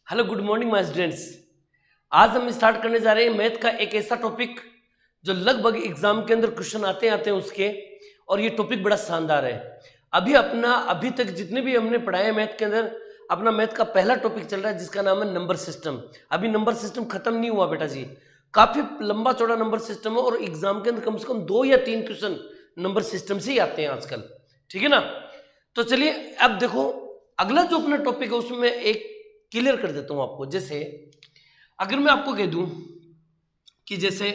Hello good morning my students. आज हम start करने जा रहे हैं मैथ का एक ऐसा टॉपिक जो लगभग एग्जाम के अंदर क्वेश्चन आते हैं उसके, और ये टॉपिक बड़ा शानदार है। अभी तक जितने भी हमने पढ़ाए हैं मैथ के अंदर, अपना मैथ का पहला टॉपिक चल रहा है जिसका नाम है नंबर सिस्टम। अभी नंबर सिस्टम खत्म नहीं हुआ बेटा जी, काफी लंबा चौड़ा नंबर सिस्टम है और एग्जाम के अंदर कम से कम 2 या 3 क्वेश्चन नंबर सिस्टम से ही आते हैं आजकल, ठीक है ना। तो चलिए अब देखो, अगला जो अपना टॉपिक है उसमें एक क्लियर कर देता हूं आपको। जैसे अगर मैं आपको कह दूं कि जैसे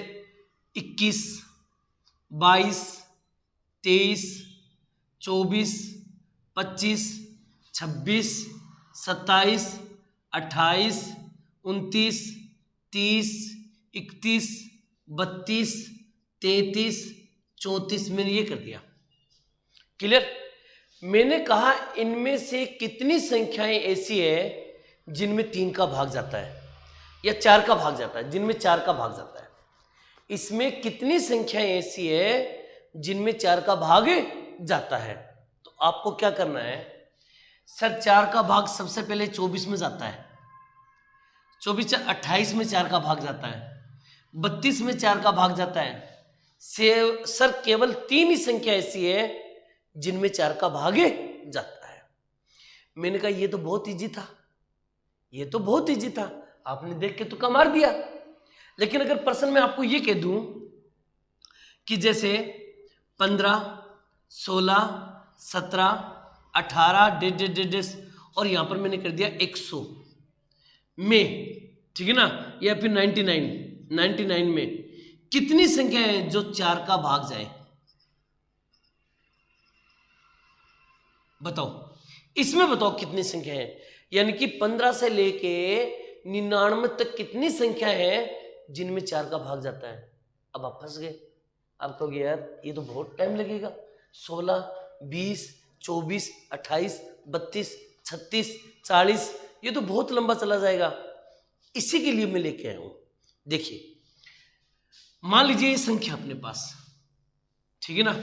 21, 22, 23, 24, 25, 26, 27, 28, 29, 30, 31, 32, 33, 34, मैंने ये कर दिया क्लियर। मैंने कहा इनमें से कितनी संख्याएं ऐसी है जिनमें 3 का भाग जाता है या 4 का भाग जाता है, जिनमें 4 का भाग जाता है। इसमें कितनी संख्याएं ऐसी है जिनमें 4 का भाग जाता है। तो आपको क्या करना है सर, 4 का भाग सबसे पहले 24 में जाता है, 24 28 में 4 का भाग जाता है, 32 में 4 का भाग जाता है। सर केवल 3 ही संख्या ऐसी है जिनमें 4 का भाग जाता है। मैंने कहा ये तो बहुत इजी था, ये तो बहुत इजी था, आपने देख के तुक्का मार दिया। लेकिन अगर प्रश्न में आपको ये कह दूं कि जैसे 15, 16, 17, 18 डेढ़ और यहां पर मैंने कर दिया 100 में, ठीक है ना, या फिर 99 में कितनी संख्या है जो 4 का भाग जाए, बताओ। इसमें बताओ कितनी संख्या है, यानी कि 15 से लेके 99 तक कितनी संख्या है जिनमें 4 का भाग जाता है। अब आप फंस गए, आप कहोगे यार ये तो बहुत टाइम लगेगा, 16, 20, 24, 28, 32, 36, 40, ये तो बहुत लंबा चला जाएगा। इसी के लिए मैं लेके आया हूं। देखिए मान लीजिए ये संख्या अपने पास, ठीक है ना,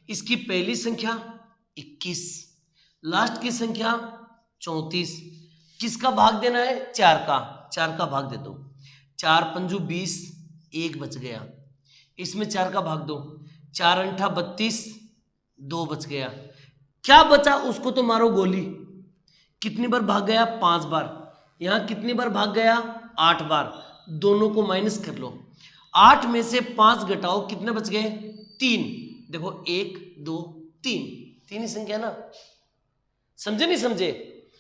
इसकी पहली संख्या 21, लास्ट की संख्या 34, किसका भाग देना है, 4 का भाग दे दो। 4 पंजू 20, 1 बच गया, इसमें 4 का भाग दो, 4 अंठा 32, 2 बच गया। क्या बचा उसको तो मारो गोली। कितनी बार भाग गया, 5 बार। यहां कितनी बार भाग गया, 8 बार। दोनों को माइनस कर लो, 8 में से 5 घटाओ, कितने बच गए, 3। देखो 1 2 3 ही संख्या ना, समझे नहीं समझे।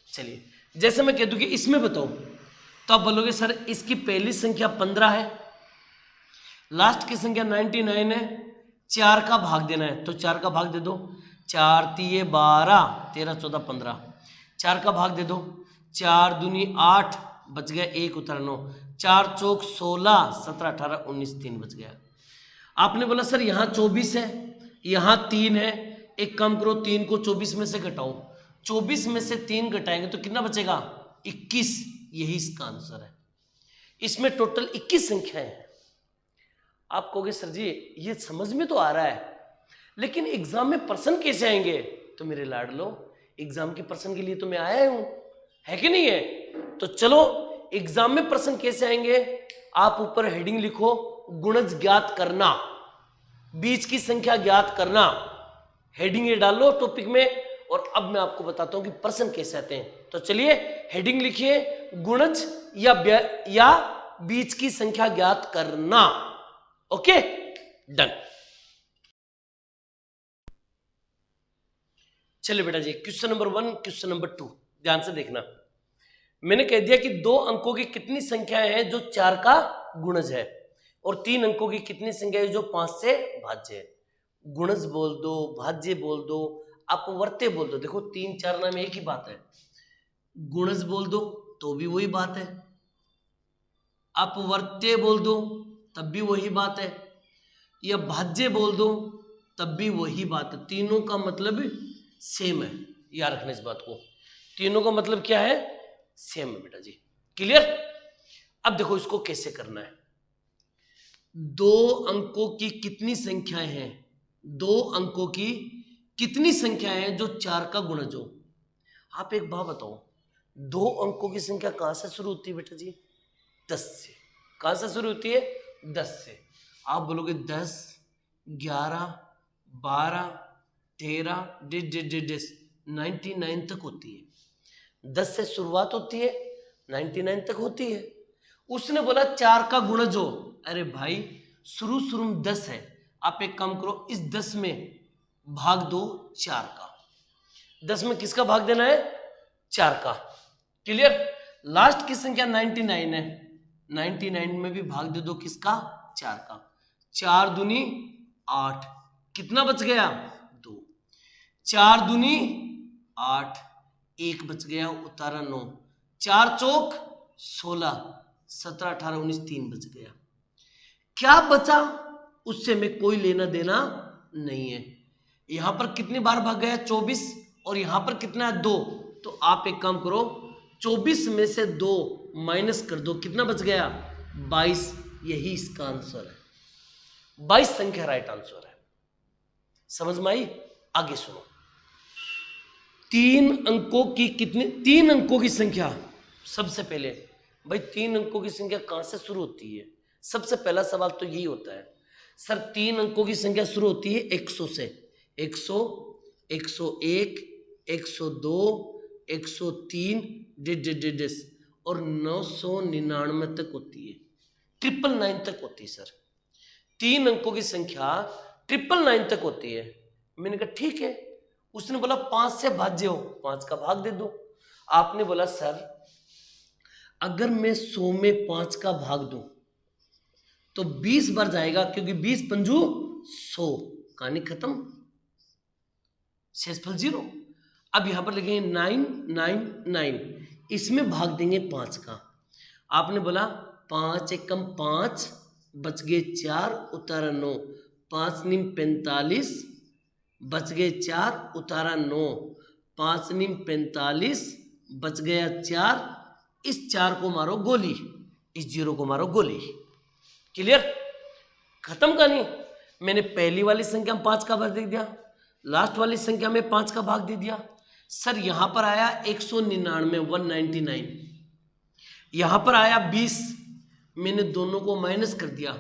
चलिए जैसे मैं कह दूं कि इसमें बताओ, तो आप बोलोगे सर इसकी पहली संख्या 15 है, लास्ट की संख्या 99 है, 4 का भाग देना है, तो 4 का भाग दे दो। 4 तिये 12, 13 14 15, 4 का भाग दे दो। 4 दूनी 8, बच गया 1 उतर 9, 4 चौक 16, 17 18 19, 3 बच गया। आपने बोला सर यहाँ 24 है, यहाँ 3 है, एक काम करो 3 को 24 में से घटाओ, 24 में से 3 घटाएंगे तो कितना बचेगा, 21। यही इसका आंसर है। इसमें टोटल 21 संख्याएं हैं। आप कहोगे सर जी ये समझ में तो आ रहा है, लेकिन एग्जाम में प्रश्न कैसे आएंगे। तो मेरे लाडलो, एग्जाम के प्रश्न के लिए तो मैं आया हूं, है कि नहीं है। तो चलो एग्जाम में प्रश्न कैसे आएंगे, आप ऊपर हेडिंग लिखो, गुणज ज्ञात करना, बीच की संख्या ज्ञात करना, हेडिंग ये डालो टॉपिक में। और अब मैं आपको बताता हूं कि प्रश्न कैसे आते हैं। तो चलिए हेडिंग लिखिए, गुणज या बीच की संख्या ज्ञात करना। Okay done. चलिए बेटा जी, क्वेश्चन नंबर 1, क्वेश्चन नंबर 2 ध्यान से देखना। मैंने कह दिया कि 2 अंकों की कितनी संख्याएं हैं जो 4 का गुणज है, और 3 अंकों की कितनी संख्या है जो 5 से भाज्य है। गुणज बोल दो, भाज्य बोल दो, अपवर्त्य बोल दो, देखो 3 4 नाम एक ही बात है। गुणज बोल दो तो भी वही बात है, अपवर्त्य बोल दो तब भी वही बात है, या भाज्य बोल दो तब भी वही बात है। तीनों का मतलब सेम है, याद रखना इस बात को। तीनों का मतलब क्या है, सेम है बेटा जी, क्लियर। अब देखो इसको कैसे करना है। 2 अंकों की कितनी संख्याएं हैं, 2 अंकों की कितनी संख्याएं हैं जो 4 का गुणज हो। आप एक बात बताओ, दो अंकों की संख्या कहां से शुरू होती है बेटा जी? 10 से। कहां से शुरू होती है? 10 से। आप बोलोगे 10, 11, 12, 13 डिस 99 तक होती है। 10 से शुरुआत होती है, 99 तक होती है। उसने बोला 4 का गुणज हो। अरे भाई शुरू में 10 है, आप एक काम करो, इस 10 में भाग दो 4 का। 10 में किसका भाग देना है? 4 का। क्लियर? लास्ट की संख्या 99 है, 99 में भी भाग दे दो किसका? 4 का। 4 दूनी 8, कितना बच गया? 2। 4 दूनी 8, 1 बच गया, उतारा 9। 4 चौक 16, 17, 18, 19, 3 बच गया। क्या बचा उससे में कोई लेना देना नहीं है। यहां पर कितनी बार भाग गया? 24, और यहां पर कितना है? 2। तो आप एक काम करो, 24 में से 2 माइनस कर दो, कितना बच गया? 22। यही इसका आंसर है। 22 संख्या राइट आंसर है। समझ में आई? आगे सुनो। 3 अंकों की कितनी? 3 अंकों की संख्या। सबसे पहले भाई 3 अंकों की संख्या कहां से शुरू होती है? सबसे पहला सवाल तो यही होता है, सर 3 अंकों की संख्या शुरू होती है 100 से। 100, 101, 102, 103 डिस और 999 तक होती है, 999 तक होती है सर। 3 अंकों की संख्या 999 तक होती है। मैंने कहा ठीक है। उसने बोला 5 से भाज्य हो, 5 का भाग दे दो। आपने बोला सर अगर मैं 100 में 5 का भाग दूं तो 20 बार जाएगा, क्योंकि 20 पंजू 100। कहानी खत्म, शेषफल 0। अब यहां पर लिखेंगे 999, इसमें भाग देंगे 5 का। आपने बोला 5 एकम 5, बच गए 4, उतारा 9। 5 नीम 45, बच गए 4, उतारा 9। 5 नीम 45, बच गया 4। इस 4 को मारो गोली, इस 0 को मारो गोली। क्लियर? खत्म कहानी। मैंने पहली वाली संख्या में 5 का भाग दे दिया, लास्ट वाली संख्या में 5 का भाग दे दिया। सर यहां पर आया 199, 199। यहां पर आया 20, मैंने दोनों को माइनस कर दिया,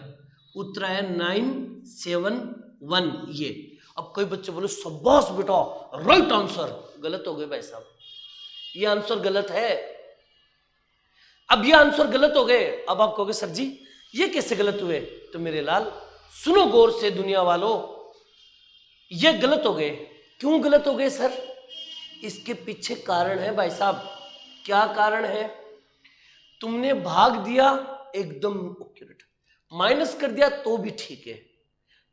उत्तर आया 971। ये अब कोई बच्चे बोले शाबाश बेटा राइट आंसर। गलत हो गए भाई साहब, ये आंसर गलत है। अब ये आंसर गलत हो गए। अब आप कहोगे सर जी ये कैसे गलत हुए? तो मेरे लाल सुनो गौर से दुनिया वालों, ये गलत हो गए। क्यों गलत हो गए सर? इसके पीछे कारण है भाई साहब। क्या कारण है? तुमने भाग दिया एकदम एक्यूरेट, माइनस कर दिया तो भी ठीक है,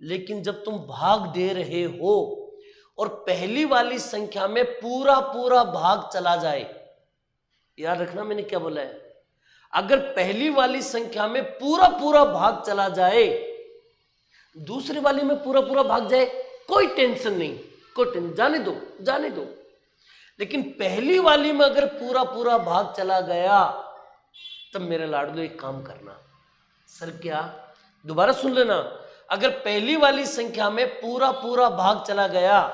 लेकिन जब तुम भाग दे रहे हो और पहली वाली संख्या में पूरा पूरा भाग चला जाए, याद रखना मैंने क्या बोला है, अगर पहली वाली संख्या में पूरा पूरा भाग चला जाए, दूसरी वाली में पूरा पूरा भाग जाए, कोई टेंशन नहीं, कोई टेंशन, जाने दो जाने दो। लेकिन पहली वाली में अगर पूरा पूरा भाग चला गया तब मेरे लाडलो एक काम करना। सर क्या? दोबारा सुन लेना। अगर पहली वाली संख्या में पूरा पूरा भाग चला गया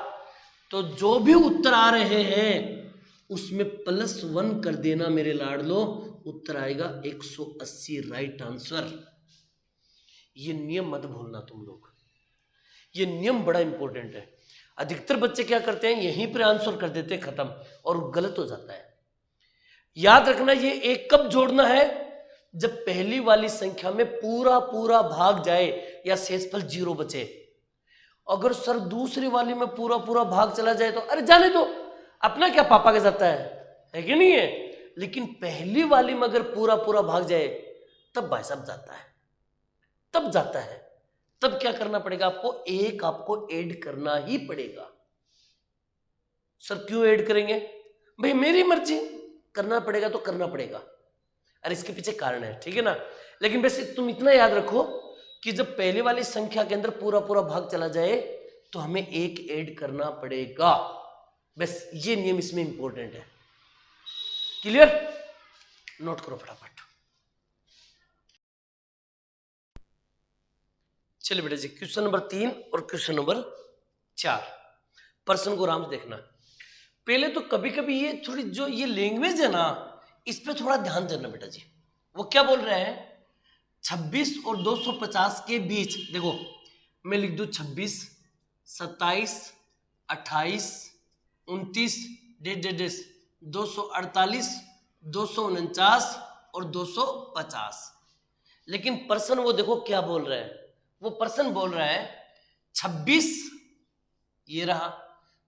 तो जो भी उत्तर आ रहे हैं उसमें +1 कर देना मेरे लाडलो, उत्तर आएगा 180 राइट आंसर। ये नियम मत भूलना तुम लोग, ये नियम बड़ा इंपॉर्टेंट है। अधिकतर बच्चे क्या करते हैं, यहीं पर आंसर कर देते हैं, खत्म, और गलत हो जाता है। याद रखना ये एक कब जोड़ना है, जब पहली वाली संख्या में पूरा पूरा भाग जाए या शेषफल 0 बचे। अगर सर दूसरी वाली में पूरा पूरा भाग चला जाए तो अरे जाने दो, अपना क्या पापा के जाता है कि नहीं है। लेकिन पहली वाली में अगर पूरा पूरा भाग जाए तब भाई साहब जाता है, तब जाता है। तब क्या करना पड़ेगा आपको, एक आपको ऐड करना ही पड़ेगा। सर क्यों ऐड करेंगे? भाई मेरी मर्जी, करना पड़ेगा तो करना पड़ेगा। अरे इसके पीछे कारण है, ठीक है ना। लेकिन बस तुम इतना याद रखो कि जब पहले वाली संख्या के अंदर पूरा पूरा भाग चला जाए तो हमें एक ऐड करना पड़ेगा। बस ये नियम इसमें इंपॉर्टेंट है। क्लियर? नोट करो फटाफट। चलिए बेटा जी, क्वेश्चन नंबर 3 और क्वेश्चन नंबर 4। प्रश्न को आराम से देखना। पहले तो कभी कभी ये थोड़ी जो ये लैंग्वेज है ना, इस पे थोड़ा ध्यान देना बेटा जी। वो क्या बोल रहे हैं, 26 और 250 के बीच, देखो मैं लिख दूं 26, 27, 28, 29, 248, 249 और 250। लेकिन पर्सन वो देखो क्या बोल रहा है, वो पर्सन बोल रहा है 26 ये रहा,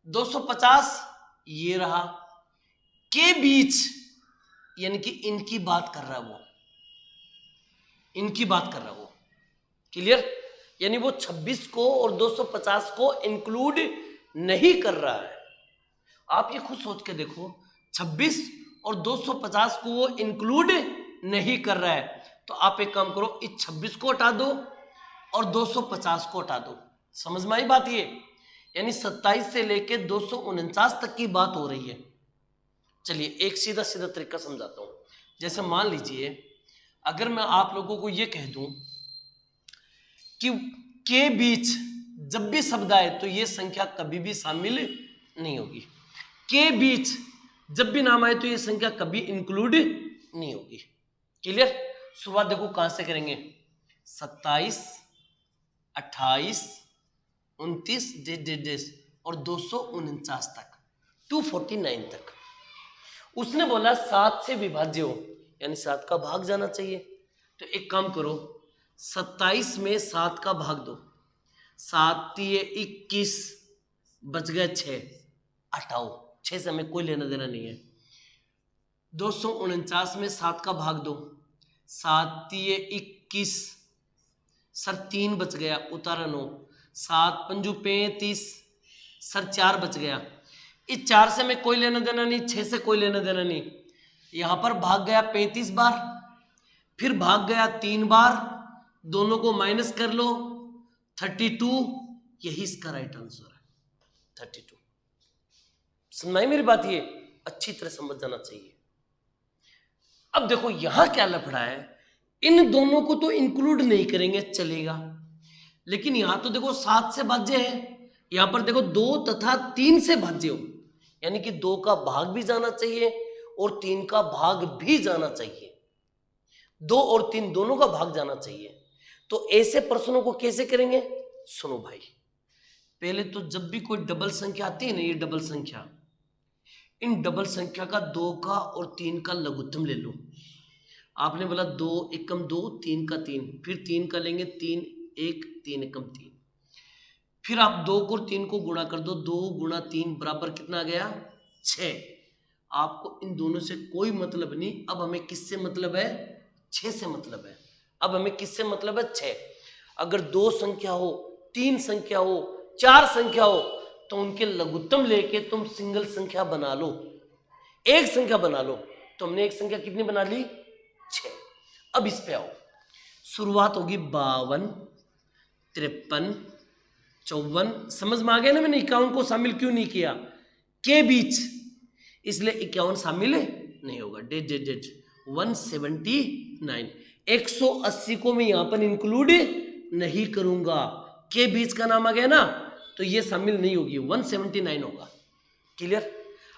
250 ये रहा, के बीच, यानी कि इनकी बात कर रहा है वो, इनकी बात कर रहा है वो। क्लियर? यानी वो 26 को और 250 को इंक्लूड नहीं कर रहा है। आप ये खुद सोच के देखो, 26 और 250 को वो इंक्लूड नहीं कर रहा है। तो आप एक काम करो, इस 26 को हटा दो और 250 को हटा दो। समझ में आई बात? ये यानी 27 से लेके 249 तक की बात हो रही है। चलिए एक सीधा सीधा तरीका समझाता हूं। जैसे मान लीजिए अगर मैं आप लोगों को ये कह दूं कि के बीच जब भी शब्द आए तो ये संख्या कभी भी शामिल नहीं होगी। के बीच जब भी नाम आए तो ये संख्या कभी इंक्लूड नहीं होगी। क्लियर? शुरुआत देखो कहां से करेंगे, 27, 28, 29 और 249 तक, 249 तक। उसने बोला 7 से विभाज्य हो, यानी 7 का भाग जाना चाहिए। तो एक काम करो, 27 में 7 का भाग दो, 7 तिये 21, बच गए 6, हटाओ, 6 से हमें कोई लेना देना नहीं है। 249 में 7 का भाग दो, 7 तिये 21, सर 3 बच गया, उतारा 9, 7 पंजू 35, सर 4 बच गया। इस 4 से मैं कोई लेना देना नहीं, 6 से कोई लेना देना नहीं। यहां पर भाग गया 35 बार, फिर भाग गया 3 बार, दोनों को माइनस कर लो, 32, यही इसका राइट आंसर है, 32। समझाई मेरी बात? ये अच्छी तरह समझ जाना चाहिए। अब देखो यहां क्या लफड़ा है, इन दोनों को तो इंक्लूड नहीं करेंगे चलेगा, लेकिन यहां तो देखो 7 से भाज्य है, यहां पर देखो 2 तथा 3 से भाज्य हो, यानी कि 2 का भाग भी जाना चाहिए और 3 का भाग भी जाना चाहिए। 2 और 3 दोनों का भाग जाना चाहिए। तो ऐसे प्रश्नों को कैसे करेंगे? सुनो भाई, पहले तो जब भी कोई डबल संख्या आती है ना, ये डबल संख्या, इन डबल संख्या का 2 का और 3 का लघुत्तम ले लो। आपने बोला 2 एकम 2, 3 का 3, फिर 3 का लेंगे 3 1, 3 एकम 3, फिर आप 2 को 3 को गुणा कर दो, 2 गुणा 3 बराबर कितना आ गया, 6। आपको इन दोनों से कोई मतलब नहीं, अब हमें किससे मतलब है, 6 से मतलब है। अब हमें किससे मतलब है, 6। अगर 2 संख्या हो, 3 संख्या हो, 4 संख्या हो, तो उनके लघुत्तम लेके तुम सिंगल संख्या बना लो, एक संख्या बना लो। तो हमने एक संख्या कितनी बना ली, 6। अब इस पे आओ, शुरुआत होगी 52, 53, 54। समझ में आ गया ना मैंने 51 को शामिल क्यों नहीं किया, के बीच, इसलिए 51 शामिल नहीं होगा। डेट डेट डेट 179, 180 को मैं यहां पर इंक्लूड नहीं करूंगा, के बीच का नाम आ गया ना, तो ये शामिल नहीं होगी, 179 होगा। क्लियर?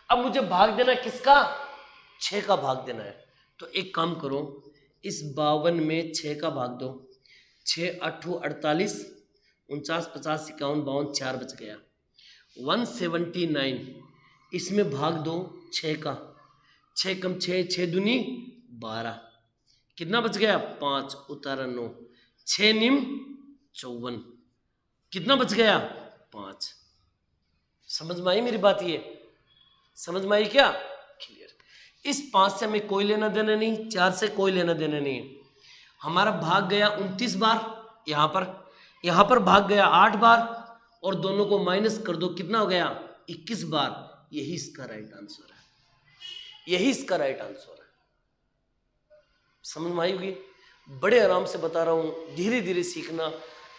अब मुझे भाग देना किसका, 6 का भाग देना है। तो एक काम करो, इस 52 में 6 का भाग दो, 6 8 48, 49 50 51 52, 4 बच गया, 179। इसमें भाग दो 6 का, 6 कम 6, 6 दूनी 12, कितना बच गया, 5, उतारा 9, 6 निम 54, कितना बच गया, 5। समझ में आई मेरी बात? ये समझ में आई क्या? क्लियर? इस 5 से हमें कोई लेना देना नहीं, 4 से कोई लेना देना नहीं है। हमारा भाग गया 29 बार, यहां पर भाग गया 8 बार, और दोनों को माइनस कर दो, कितना हो गया, 21 बार। यही इसका राइट आंसर है, यही इसका राइट आंसर है। समझ में आई होगी? बड़े आराम से बता रहा हूं, धीरे धीरे सीखना।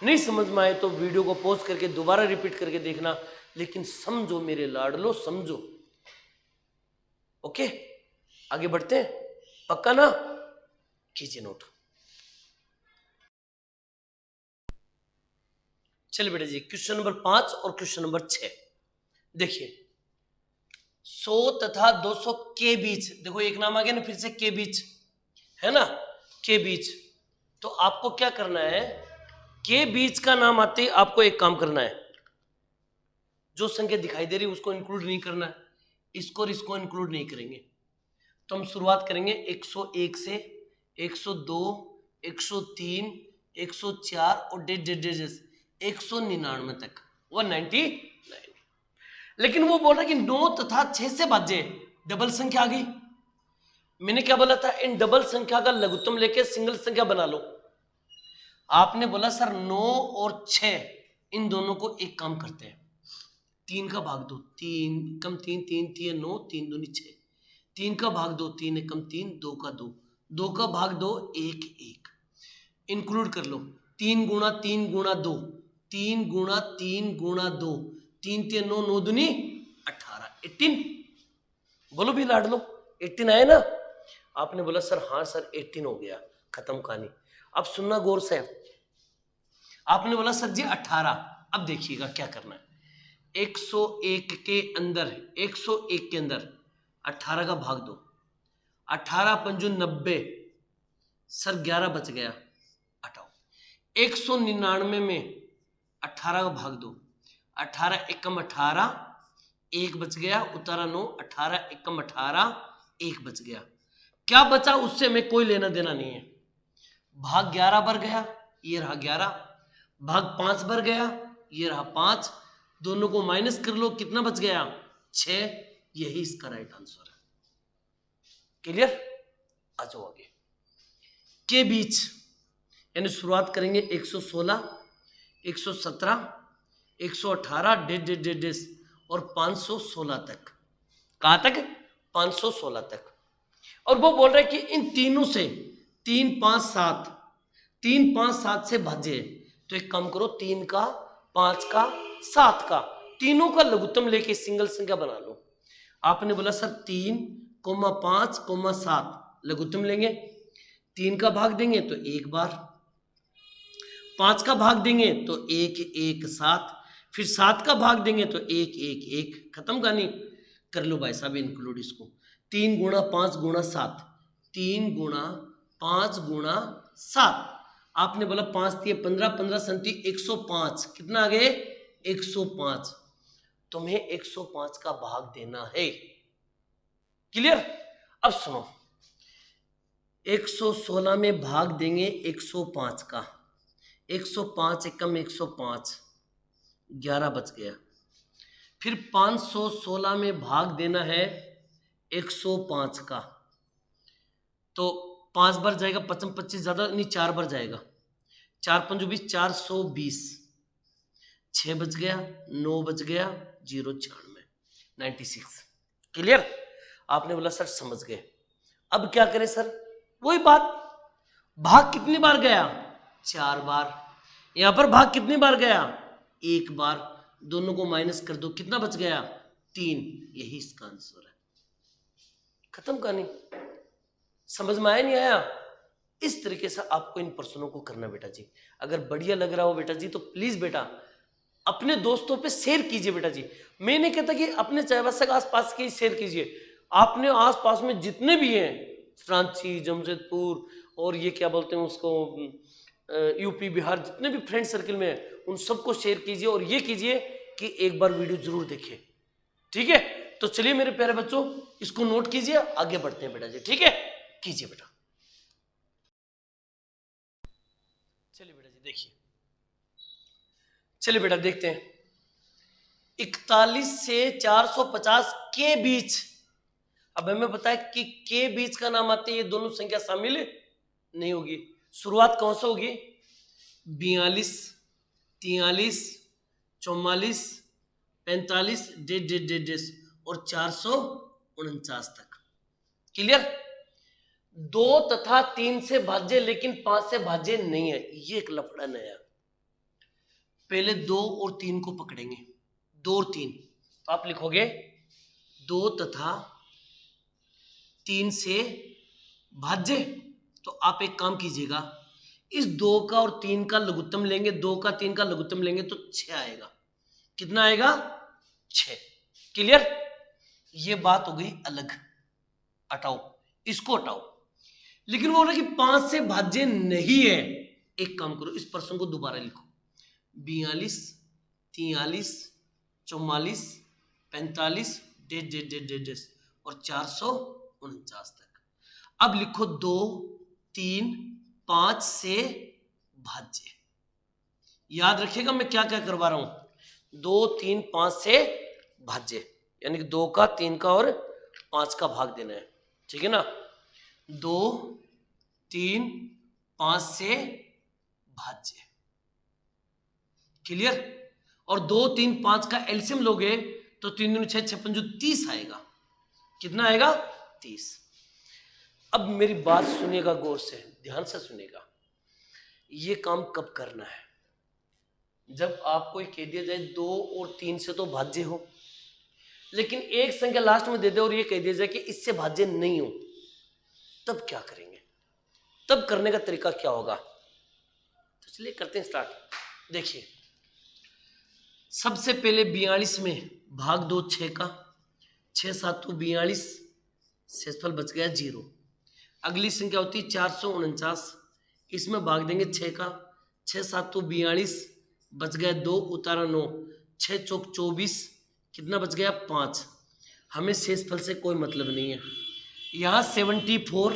नहीं समझ में आए तो वीडियो को पॉज करके दोबारा रिपीट करके देखना, लेकिन समझो मेरे लाडलो, समझो। ओके, आगे बढ़ते हैं, पक्का ना? कीजिए नोट। चलिए बेटा जी, क्वेश्चन नंबर 5 और क्वेश्चन नंबर 6 देखिए। 100 तथा 200 के बीच, देखो एक नाम आ गया ना फिर से, के बीच है ना, के बीच। तो आपको क्या करना है, के बीच का नाम आते ही आपको एक काम करना है, जो संख्या दिखाई दे रही है उसको इंक्लूड नहीं करना है, इसको और इसको इंक्लूड नहीं करेंगे। तो हम शुरुआत करेंगे 101 से, 102, 103, 104 और 199 तक, 199। लेकिन वो बोल रहा है कि 9 तथा 6 से भाज्य, डबल संख्या आ गई। मैंने क्या बोला था, इन डबल संख्या का लघुत्तम लेके सिंगल संख्या बना लो। आपने बोला सर 9 और 6 इन दोनों को एक काम करते हैं, 3 का भाग दो, 3 कम 3, 3 3 9, 3 दूनी 6, 3 का भाग दो, 3 एकम 3, 2 का 2, 2 का भाग दो, 1 1, इंक्लूड कर लो, 3 गुणा 3 गुणा 2, 3 गुणा 3 गुणा 2, 3 3 9, 9 दूनी 18, 18। बोलो भी लाड लो, 18 आए ना। आपने बोला सर हाँ सर 18 हो गया, खत्म कहानी। अब सुनना गौर से, आपने बोला सर जी 18। अब देखिएगा क्या करना है, 101 के अंदर, 101 के अंदर 18 का भाग दो, 18 पंजू 90, सर 11 बच गया, हटाओ। 199 में 18 का भाग दो, 18 एकम 18, 1 बच गया, उतारा 9, 18 एकम 18, 1 बच गया। क्या बचा उससे में कोई लेना देना नहीं है। भाग 11 भर गया, ये रहा 11, भाग 5 भर गया, ये रहा 5, दोनों को माइनस कर लो, कितना बच गया 6, यही इसका राइट आंसर है। क्लियर, आ जाओ आगे। के बीच यानी शुरुआत करेंगे 116, 117, 118 डेढ़ और 516 तक। कहां तक, 516 तक। और वो बोल रहे कि इन तीनों से 3 5 7, 3 5 7 से भाज्य, तो एक काम करो, 3 का 5 का 7 का तीनों का लघुत्तम लेके सिंगल संख्या बना लो। आपने बोला सर 3, 5, 7 लघुत्तम लेंगे, 3 का भाग देंगे तो एक बार, 5 का भाग देंगे तो 1 1 7, फिर 7 का भाग देंगे तो 1 1 1, खत्म कहानी। कर लो भाई साहब इंक्लूड इसको, 3 गुणा 5 गुणा 7, 3 गुणा 5 गुणा 7। आपने बोला 5 दिए 15, 15 संती 105, कितना आ गए 105। तुम्हें 105 का भाग देना है। क्लियर। अब सुनो, 116 में भाग देंगे 105 का, 105 एकम 105, 11 बच गया। फिर 516 में भाग देना है 105 का, तो 5 बार जाएगा, 55 25 ज्यादा नहीं, 4 बार जाएगा, 4 5 20, 420, 6 बच गया, 9 बच गया, 0 96, 96। क्लियर। आपने बोला सर समझ गए। अब क्या करें सर, वही बात, भाग कितनी बार गया 4 बार, यहां पर भाग कितनी बार गया 1 बार, दोनों को माइनस कर दो, कितना बच गया 3, यही इसका आंसर है। खत्म कहानी। समझ में आया नहीं आया। इस तरीके से आपको इन प्रश्नों को करना बेटा जी। अगर बढ़िया लग रहा हो बेटा जी तो प्लीज बेटा अपने दोस्तों पे शेयर कीजिए बेटा जी। मैं नहीं कहता कि अपने चाईबासा के आसपास के शेयर कीजिए, आपने आसपास में जितने भी हैं, रांची, जमशेदपुर और ये क्या बोलते हैं उसको, यूपी बिहार, जितने भी फ्रेंड सर्किल में है उन सबको शेयर कीजिए और ये कीजिए कि एक बार वीडियो जरूर देखिए। ठीक है, तो चलिए मेरे प्यारे बच्चों, इसको नोट कीजिए, आगे बढ़ते हैं बेटा जी। ठीक है, कीजिए बेटा। चलिए बेटा जी देखिए, चलिए बेटा देखते हैं, 41 से 450 के बीच। अब हमें पता है कि के बीच का नाम आते ये दोनों संख्या शामिल नहीं होगी। शुरुआत कौन सा होगी, 42, 43, 44, 45 डेढ़ और 449 तक। क्लियर। 2 तथा 3 से भाज्य लेकिन 5 से भाज्य नहीं है, ये एक लफड़ा नया। पहले 2 और 3 को पकड़ेंगे, 2 और 3, तो आप लिखोगे 2 तथा 3 से भाज्य। तो आप एक काम कीजिएगा, इस 2 का और 3 का लघुत्तम लेंगे, 2 का 3 का लघुत्तम लेंगे तो 6 आएगा। कितना आएगा 6। क्लियर। ये बात हो गई अलग, हटाओ, इसको हटाओ। लेकिन वो बोला कि 5 से भाज्य नहीं है। एक काम करो, इस प्रश्न को दोबारा लिखो, 42, 43, 44, 45 डेढ़ डेढ़ डेढ़ डेढ़ डेढ़ और 449 तक। अब लिखो 2, 3, 5 से भाज्य। याद रखिएगा मैं क्या क्या करवा रहा हूं, 2, 3, 5 से भाज्य, यानी कि 2 का, 3 का और 5 का भाग देना है, ठीक है ना। 2, 3, 5 से भाज्य, क्लियर। और 2, 3, 5 का एलसीएम लोगे तो 3 दूनी 6, 6 पंजू 30 आएगा। कितना आएगा? 30। अब मेरी बात सुनिएगा गौर से, ध्यान से सुनिएगा। ये काम कब करना है? जब आपको कह दिया जाए 2 और 3 से तो भाज्य हो, लेकिन एक संख्या लास्ट में दे दे और ये कह दिया जाए कि इससे भाज्य नहीं हो, तब क्या करेंगे? तब करने का तरीका क्या होगा? तो चलिए करते हैं स्टार्ट। देखिए, सबसे पहले 42 में भाग दो 6 का, 6 7 42, शेषफल बच गया 0। अगली संख्या होती है 449, इसमें भाग देंगे 6 का, 6 7 42, बच गया 2, उतारा 9, 6 चौक 24, कितना बच गया? 5। हमें शेषफल से कोई मतलब नहीं है। यहाँ 74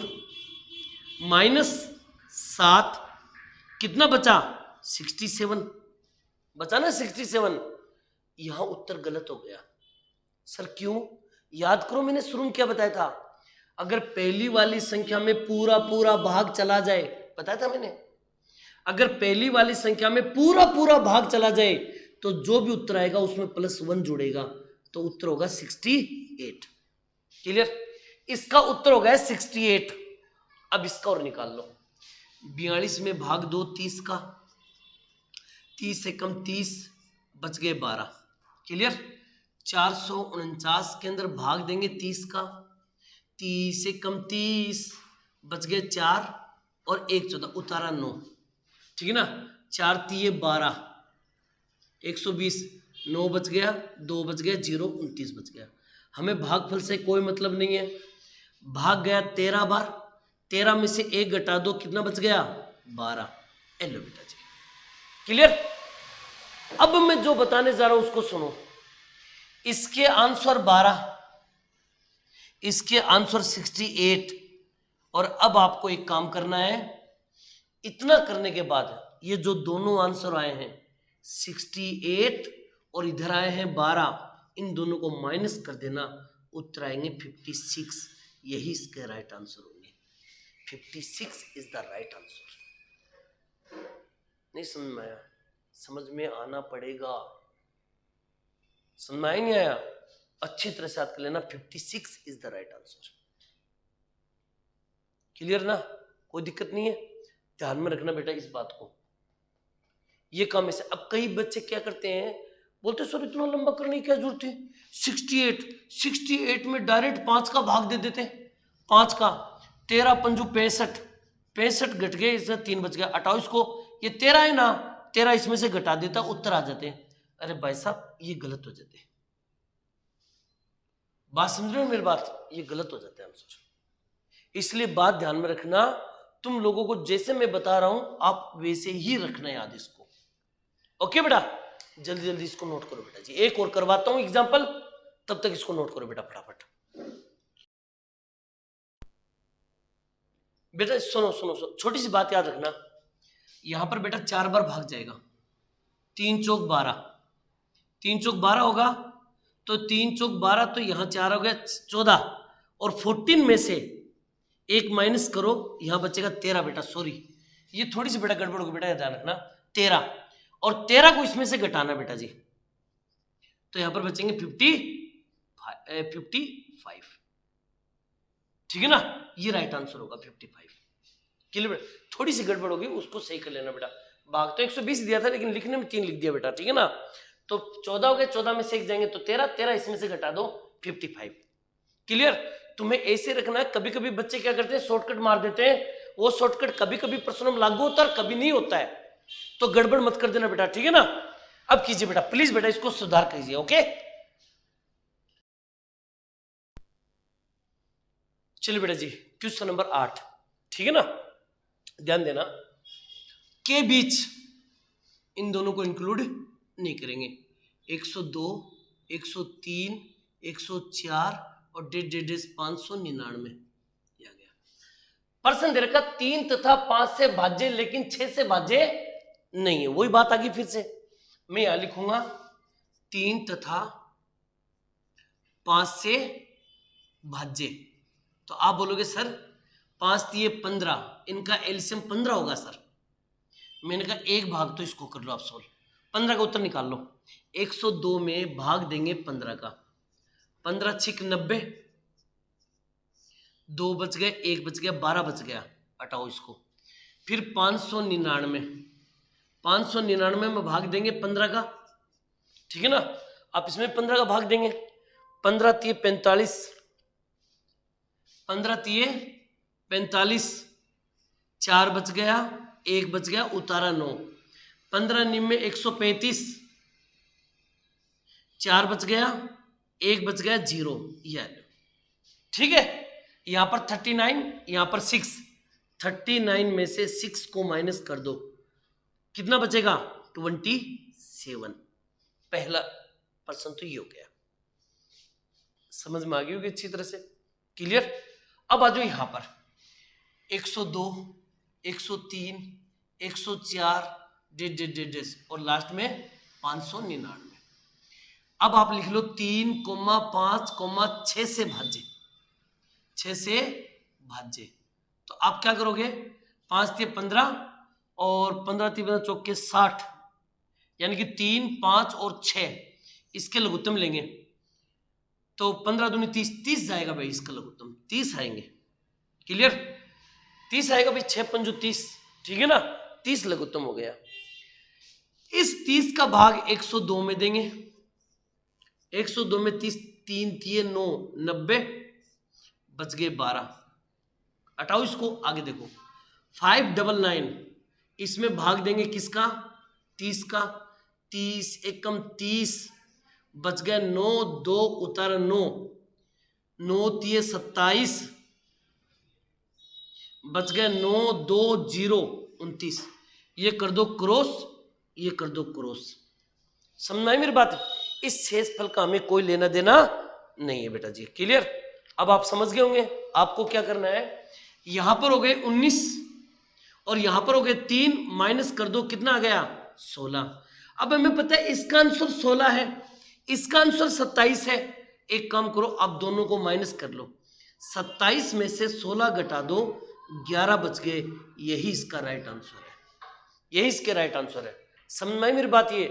माइनस 7 कितना बचा? 67 बचा ना, 67। यहाँ उत्तर गलत हो गया। सर क्यों? याद करो मैंने शुरू में क्या बताया था, अगर पहली वाली संख्या में पूरा पूरा भाग चला जाए, बताया था मैंने, अगर पहली वाली संख्या में पूरा पूरा भाग चला जाए तो जो भी उत्तर आएगा उसमें +1 जुड़ेगा, तो उत्तर होगा 68। क्लियर? इसका उत्तर हो गया 68। अब इसका और निकाल लो। 42 में भाग दो 30 का, 30 से कम 30, बच गए 12। क्लियर? 449 के अंदर भाग देंगे 30 का, 30 से कम 30, बच गए 4 और 1 14, उतारा 9, ठीक है ना। 4 3 12, 120, 9 बच गया, 2 बच गया, 0 29 बच गया। हमें भागफल से कोई मतलब नहीं है। भाग गया 13 बार, 13 में से 1 घटा दो, कितना बच गया? 12। लो बेटा जी, क्लियर। अब मैं जो बताने जा रहा हूं उसको सुनो। इसके आंसर 12, इसके आंसर 68। और अब आपको एक काम करना है, इतना करने के बाद ये जो दोनों आंसर आए हैं 68 और इधर आए हैं 12, इन दोनों को माइनस कर देना, उत्तर आएंगे 56। यही इसके राइट आंसर होंगे। 56 इज द राइट आंसर। नहीं समझ में आया? समझ में आना पड़ेगा। समझ में आया नहीं आया? अच्छी तरह से याद कर लेना, 56 is the right answer. Clear ना? कोई दिक्कत नहीं है, ध्यान में रखना बेटा इस बात को। ये काम ऐसे। अब कई बच्चे क्या करते हैं, बोलते सर इतना लंबा करने की क्या जरूरत है, 68 में डायरेक्ट 5 का भाग दे देते। 5 का 13 पंजू 65, 65 घट गए, इसमें 3 बच गया, हटाओ इसको, ये 13 है ना, 13 इसमें से घटा देता, उत्तर आ जाते हैं। अरे भाई साहब ये गलत हो जाते हैं। बात समझ रहे हो मेरी बात? ये गलत हो जाते हैं आंसर। इसलिए बात ध्यान में रखना, तुम लोगों को जैसे मैं बता रहा हूं आप वैसे ही रखना याद इसको। ओके बेटा, जल्दी जल्दी इसको नोट करो बेटा जी। एक और करवाता हूं एग्जांपल, तब तक इसको नोट करो बेटा फटाफट। बेटा सुनो सुनो सुनो, छोटी सी बात याद रखना। यहां पर बेटा 4 बार भाग जाएगा, 3 चौक 12, 3 चौक 12 होगा, तो 3 चौक 12, तो यहां 4 हो गया 14, और 14 में से 1 माइनस करो, यहां बचेगा 13 बेटा। सॉरी, ये थोड़ी सी बेटा गड़बड़ होगी बेटा, ध्यान रखना। 13 और 13 को इसमें से घटाना बेटा जी, तो यहां पर बचेंगे 55। ठीक है ना? ये राइट आंसर होगा 55। क्लियर? थोड़ी सी गड़बड़ होगी, उसको सही कर लेना बेटा। भाग तो 120 दिया था, लेकिन लिखने में 3 लिख दिया बेटा, ठीक है ना। तो 14 हो गया, 14 में से 1 जाएंगे तो 13, 13 इसमें से घटा दो 55। क्लियर? तुम्हें ऐसे रखना है। कभी कभी बच्चे क्या करते हैं, शॉर्टकट मार देते हैं, वो शॉर्टकट कभी कभी प्रश्नों में लागू होता है और कभी नहीं होता है, तो गड़बड़ मत कर देना बेटा, ठीक है ना। अब कीजिए बेटा, प्लीज बेटा इसको सुधार कीजिए। ओके। चलिए बेटा जी क्वेश्चन नंबर 8, ठीक है ना, ध्यान देना, के बीच इन दोनों को इंक्लूड नहीं करेंगे। 102, 103, 104 और 599 आ गया। प्रश्न दे रखा 3 तथा 5 से भाज्य लेकिन 6 से भाज्य नहीं है। वही बात आ गई फिर से, मैं यहां लिखूंगा 3 तथा 5 से भाज्य। तो आप बोलोगे सर 5 दिए 15, इनका एलसीएम 15 होगा सर। मैंने कहा एक भाग तो इसको कर लो आप सोल्व, 15 का उत्तर निकाल लो। 102 में भाग देंगे 15 का, 15 छिक 90, 2 बच गए, 1 बच गया, 12 बच गया, हटाओ इसको। फिर 599, 599 में भाग देंगे 15 का, ठीक है ना। आप इसमें 15 का भाग देंगे, 15 तिये 45, 15 तिये 45, 4 बच गया, 1 बच गया, उतारा 9, 15 निम्न 135, 4 बच गया, 1 बच गया, 0, ठीक है। यहां पर 39, यहां पर 6, 39 में से 6 को माइनस कर दो, कितना बचेगा 27। पहला प्रश्न तो ये हो गया, समझ में आ गई होगी अच्छी तरह से, क्लियर। अब आ जाओ यहां पर 102, 103, 104 और लास्ट में 599। अब आप लिख लो 3, 5, 6 से भाज्य, 6 से भाज्य। तो आप क्या करोगे, 5 तिये 15 और 15 तिये 15 चौके 60, यानी कि 3, 5 और 6 इसके लघुत्तम लेंगे। तो 15 दूनी 30, 30 जाएगा भाई, इसका लघुत्तम 30 आएंगे, क्लियर। 30 आएगा भाई, 6 पंजू 30, ठीक है ना, 30 लघुत्तम हो गया। इस 30 का भाग 102 में देंगे, 102 में 30, 3 तिये 9, 90, बच गए 12, हटाओ इसको, आगे देखो 599, इसमें भाग देंगे किसका, 30 का, 30 एकम 30, बच गया 9, 2 उतारा 9, 9 तिये 27, बच गया 9, 2 0 29। ये कर दो क्रॉस, ये कर दो क्रॉस, समझ में आई मेरी बात। इस शेषफल का हमें कोई लेना देना नहीं है बेटा जी, क्लियर। अब आप समझ गए होंगे आपको क्या करना है। यहां पर हो गए 19 और यहां पर हो गए 3, माइनस कर दो, कितना आ गया 16। अब हमें पता है इसका आंसर 16 है, इसका आंसर 27 है। एक काम करो, आप दोनों को माइनस कर लो, 27 में से 16 घटा दो, 11 बच गए, यही इसका राइट आंसर है, यही इसके राइट आंसर है। समझ में आई मेरी बात। ये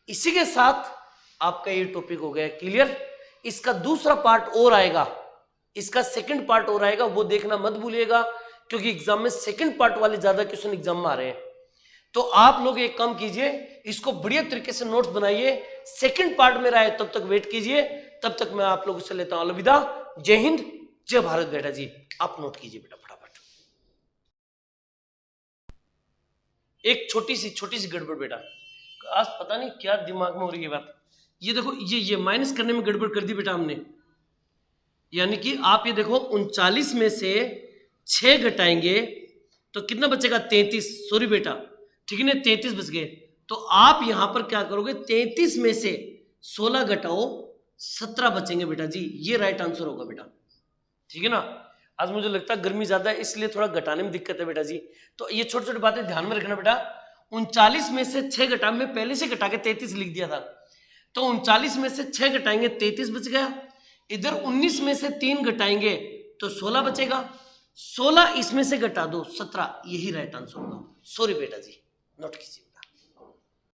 इसी के साथ आपका ये टॉपिक हो गया क्लियर। इसका दूसरा पार्ट और आएगा, इसका सेकंड पार्ट और आएगा, वो देखना मत भूलिएगा, क्योंकि एग्जाम में सेकंड पार्ट वाले ज्यादा क्वेश्चन एग्जाम में आ रहे हैं। तो आप लोग एक काम कीजिए, इसको बढ़िया तरीके से नोट्स बनाइए, सेकंड पार्ट में आए तब तक वेट कीजिए। तब तक मैं आप लोगों से लेता हूं अलविदा। जय हिंद, जय भारत बेटा जी। आप नोट कीजिए बेटा फटाफट। एक छोटी सी गड़बड़ बेटा, आज पता नहीं क्या दिमाग में हो रही है बात। ये देखो, ये माइनस करने में गड़बड़ कर दी बेटा हमने, यानी कि आप ये देखो 39 में से 6 घटाएंगे तो कितना बचेगा 33, सॉरी बेटा, ठीक है ना, 33 बच गए। तो आप यहां पर क्या करोगे, 33 में से 16 घटाओ, 17 बचेंगे बेटा जी, ये राइट आंसर होगा बेटा, ठीक है ना। आज मुझे लगता है गर्मी ज्यादा है, इसलिए थोड़ा घटाने में दिक्कत है बेटा जी। तो ये छोटी छोटी बातें ध्यान में रखना बेटा। 39 में से 6 घटा, में पहले से घटा के 33 लिख दिया था, तो 39 में से 6 घटाएंगे 33 बच गया। इधर 19 में से 3 घटाएंगे तो 16 बचेगा, 16 इसमें से घटा दो 17, यही राइट आंसर होगा। सॉरी बेटा जी, नोट कीजिए।